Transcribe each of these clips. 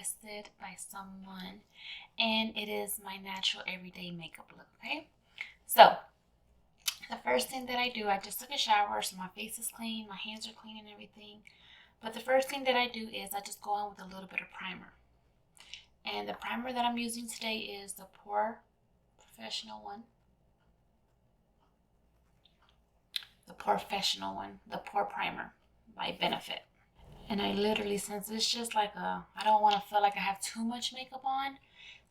requested by someone, and it is my natural everyday makeup look, okay? So the first thing that I do, I just took a shower, so my face is clean, my hands are clean and everything. But the first thing that I do is I just go in with a little bit of primer. And the primer that I'm using today is the Pore Professional one. The Professional one, the Pore Primer by Benefit. And I literally, since it's just like I don't want to feel like I have too much makeup on,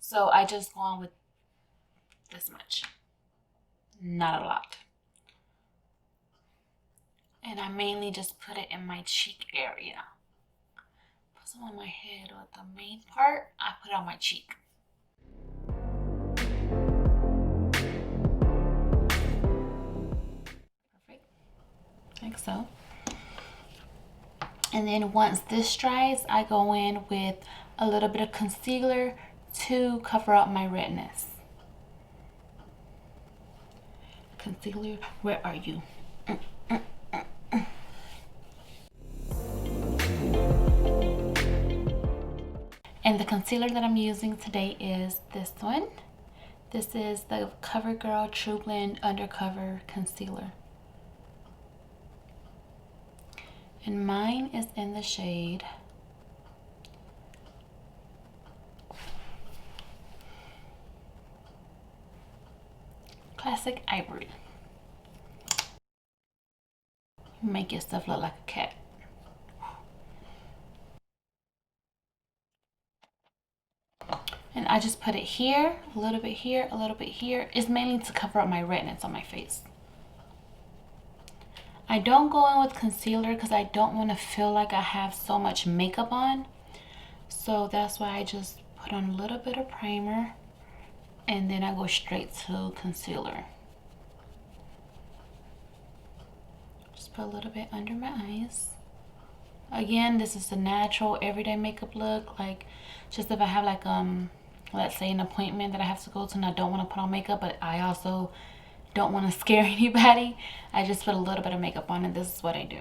so I just go on with this much. Not a lot. And I mainly just put it in my cheek area. Put some on my head, but the main part, I put it on my cheek. Perfect. Like so. And then once this dries, I go in with a little bit of concealer to cover up my redness. Concealer, where are you? And the concealer that I'm using today is this one. This is the CoverGirl TruBlend Undercover Concealer. And mine is in the shade Classic Ivory. Make yourself look like a cat. And I just put it here, a little bit here, a little bit here. It's mainly to cover up my redness on my face. I don't go in with concealer because I don't want to feel like I have so much makeup on. So that's why I just put on a little bit of primer and then I go straight to concealer. Just put a little bit under my eyes. Again, this is a natural everyday makeup look. Like, just if I have like let's say an appointment that I have to go to and I don't want to put on makeup, but I also don't want to scare anybody, I just put a little bit of makeup on and this is what I do.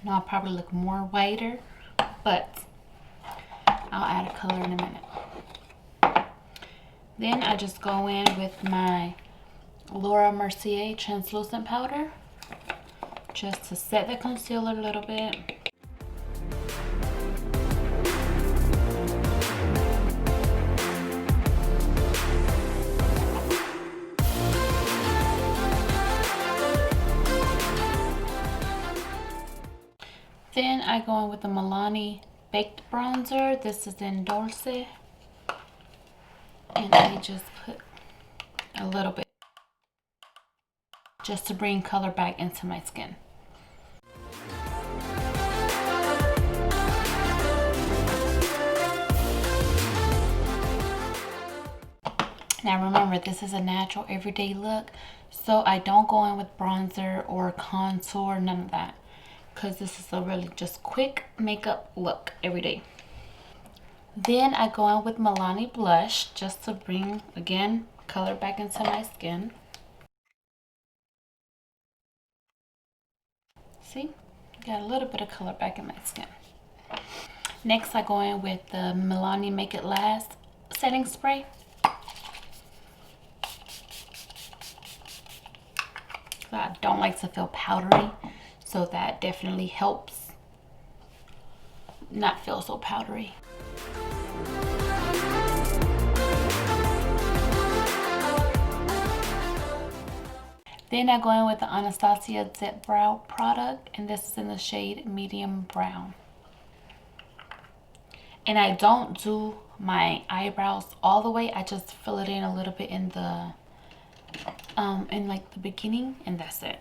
Now I'll probably look more whiter, but I'll add a color in a minute. Then I just go in with my Laura Mercier translucent powder just to set the concealer a little bit. Then I go in with the Milani Baked Bronzer. This is in Dulce. And I just put a little bit just to bring color back into my skin. Now remember, this is a natural everyday look, so I don't go in with bronzer or contour, none of that, because this is a really just quick makeup look every day. Then I go in with Milani blush just to bring, again, color back into my skin. See, got a little bit of color back in my skin. Next I go in with the Milani Make It Last setting spray. I don't like to feel powdery, so that definitely helps not feel so powdery. Then I go in with the Anastasia Dipbrow product, and this is in the shade medium brown. And I don't do my eyebrows all the way, I just fill it in a little bit in the in like the beginning, and that's it.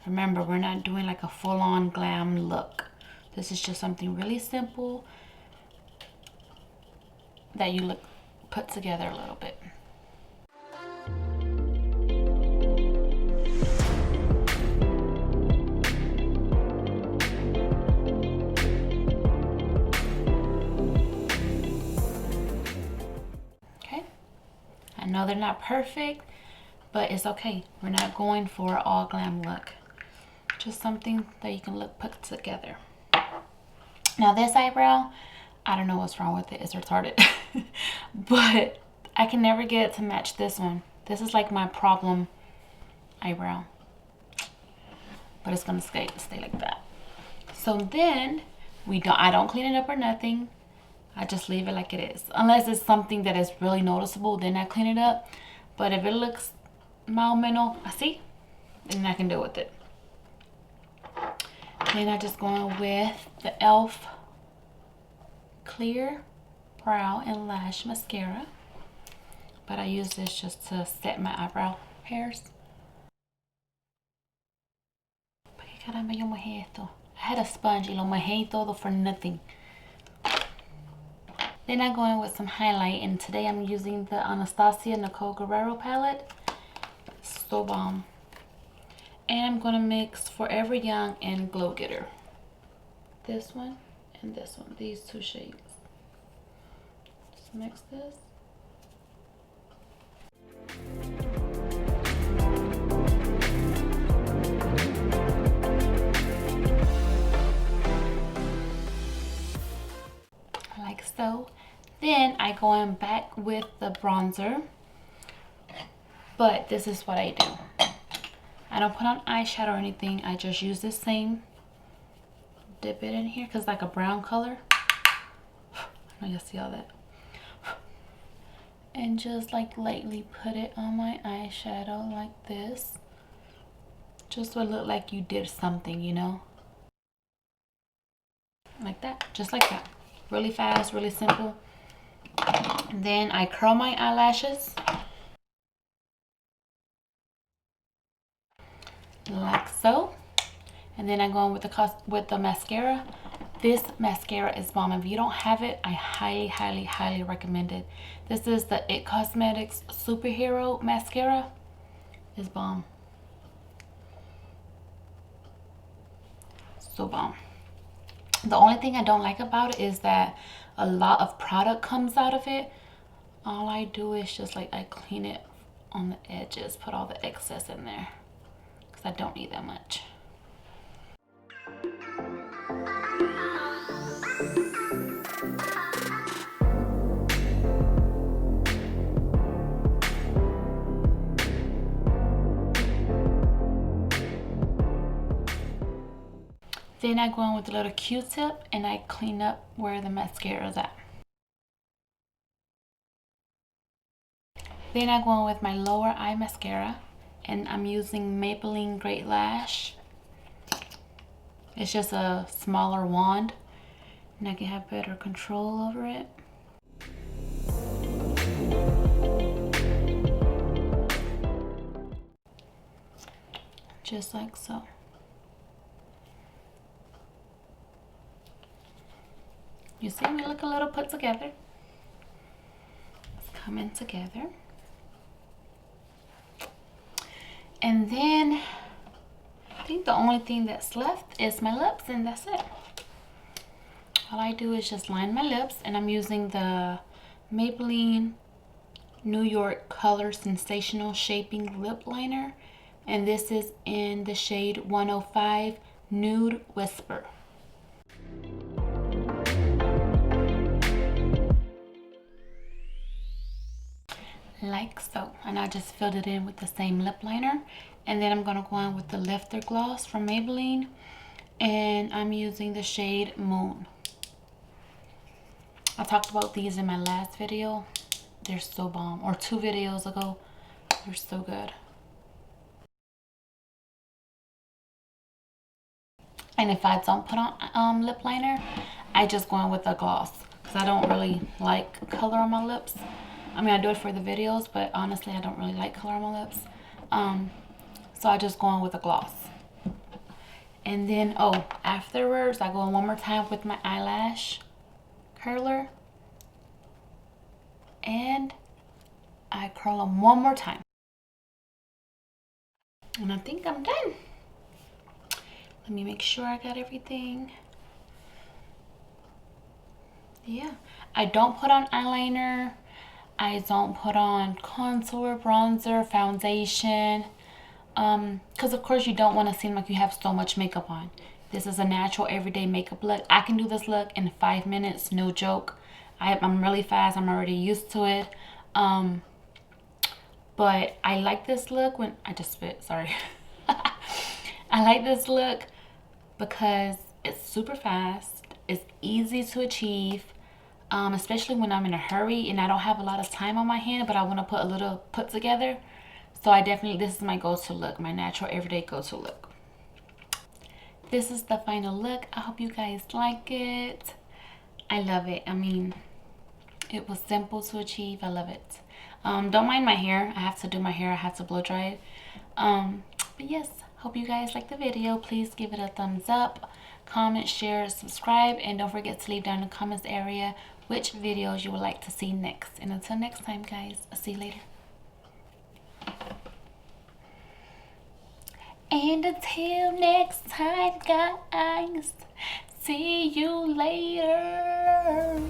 Remember, we're not doing like a full-on glam look. This is just something really simple that you look put together a little bit. know they're not perfect, but it's okay. We're not going for an all glam look. Just something that you can look put together. Now this eyebrow, I don't know what's wrong with it. It's retarded. But I can never get it to match this one. This is like my problem eyebrow. But it's gonna stay like that. So then I don't clean it up or nothing. I just leave it like it is. Unless it's something that is really noticeable, then I clean it up. But if it looks mild mental, I see, then I can deal with it. Then I just go in with the e.l.f. Clear Brow and Lash Mascara. But I use this just to set my eyebrow hairs. ¿Para qué caramba yo mojé esto? I had a sponge y lo mojé y todo for nothing. Then I go in with some highlight, and today I'm using the Anastasia Guerrero palette. So bomb. And I'm gonna mix Forever Young and Glow Getter. This one and this one, these two shades. Just mix this. Like so. Then I go in back with the bronzer, but this is what I do. I don't put on eyeshadow or anything. I just use the same, dip it in here because like a brown color. I know you see all that. And just like lightly put it on my eyeshadow like this, just so it look like you did something, you know, like that, just like that. Really fast, really simple. Then I curl my eyelashes like so, and then I go in with the mascara. This mascara is bomb. If you don't have it, I highly recommend it. This is the It Cosmetics Superhero Mascara. It's bomb. So bomb. The only thing I don't like about it is that a lot of product comes out of it. All I do is just like I clean it on the edges, put all the excess in there because I don't need that much. Then I go in with a little Q-tip and I clean up where the mascara is at. Then I go in with my lower eye mascara, and I'm using Maybelline Great Lash. It's just a smaller wand, and I can have better control over it. Just like so. You see me look a little put together. It's coming together. And then I think the only thing that's left is my lips, and that's it. All I do is just line my lips, and I'm using the Maybelline New York Color Sensational Shaping Lip Liner, and this is in the shade 105 Nude Whisper. Like so, and I just filled it in with the same lip liner. And then I'm gonna go in with the Lifter Gloss from Maybelline, and I'm using the shade Moon. I talked about these in my last video. They're so bomb, or 2 videos ago. They're so good. And if I don't put on lip liner, I just go in with a gloss because I don't really like color on my lips. I mean, I do it for the videos, but honestly, I don't really like color on my lips. So I just go on with a gloss. And then, oh, afterwards, I go in one more time with my eyelash curler. And I curl them one more time. And I think I'm done. Let me make sure I got everything. Yeah, I don't put on eyeliner. I don't put on contour, bronzer, foundation, because of course you don't want to seem like you have so much makeup on. This is a natural everyday makeup look. I can do this look in 5 minutes, no joke. I'm really fast. I'm already used to it. But I like this look when I just spit, sorry. I like this look because it's super fast. It's easy to achieve, especially when I'm in a hurry and I don't have a lot of time on my hand, but I want to put a little put together. So this is my go-to look, my natural everyday go-to look. This is the final look. I hope you guys like it. I love it. I mean, it was simple to achieve. I love it. Don't mind my hair. I have to do my hair. I have to blow dry it. But yes, hope you guys like the video. Please give it a thumbs up, comment, share, subscribe, and don't forget to leave down in the comments area which videos you would like to see next. And until next time, guys, I'll see you later. And until next time, guys, see you later.